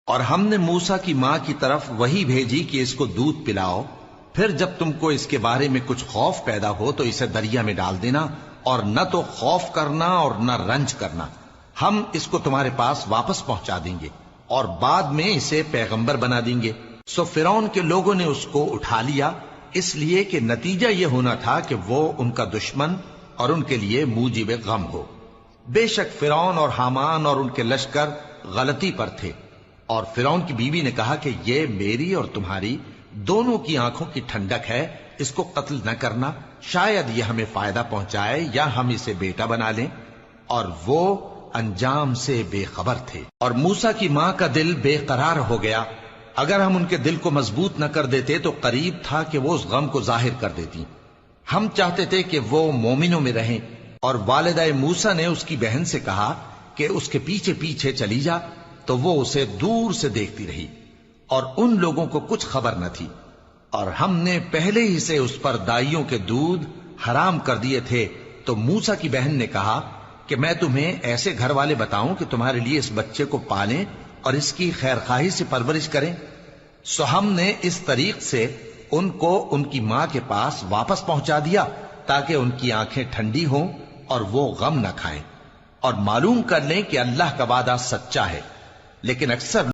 اور ہم نے موسیٰ کی ماں کی طرف وحی بھیجی کہ اس کو دودھ پلاؤ، پھر جب تم کو اس کے بارے میں کچھ خوف پیدا ہو تو اسے دریا میں ڈال دینا، اور نہ تو خوف کرنا اور نہ رنج کرنا، ہم اس کو تمہارے پاس واپس پہنچا دیں گے اور بعد میں اسے پیغمبر بنا دیں گے۔ سو فرعون کے لوگوں نے اس کو اٹھا لیا، اس لیے کہ نتیجہ یہ ہونا تھا کہ وہ ان کا دشمن اور ان کے لیے موجب غم ہو۔ بے شک فرعون اور حامان اور ان کے لشکر غلطی پر تھے، اور فرعون کی بیوی نے کہا کہ یہ میری اور تمہاری دونوں کی آنکھوں کی ٹھنڈک ہے، اس کو قتل نہ کرنا، شاید یہ ہمیں فائدہ پہنچائے یا ہم اسے بیٹا بنا لیں، اور وہ انجام سے بے خبر تھے۔ اور موسیٰ کی ماں کا دل بے قرار ہو گیا، اگر ہم ان کے دل کو مضبوط نہ کر دیتے تو قریب تھا کہ وہ اس غم کو ظاہر کر دیتی۔ ہم چاہتے تھے کہ وہ مومنوں میں رہیں، اور والدہ موسیٰ نے اس کی بہن سے کہا کہ اس کے پیچھے پیچھے چلی جا، تو وہ اسے دور سے دیکھتی رہی، اور ان لوگوں کو کچھ خبر نہ تھی۔ اور ہم نے پہلے ہی سے اس پر دائیوں کے دودھ حرام کر دیے تھے، تو موسیٰ کی بہن نے کہا کہ میں تمہیں ایسے گھر والے بتاؤں کہ تمہارے لیے اس بچے کو پالیں اور اس کی خیر خواہی سے پرورش کریں۔ سو ہم نے اس طریق سے ان کو ان کی ماں کے پاس واپس پہنچا دیا تاکہ ان کی آنکھیں ٹھنڈی ہوں اور وہ غم نہ کھائیں، اور معلوم کر لیں کہ اللہ کا وعدہ سچا ہے، لیکن اکثر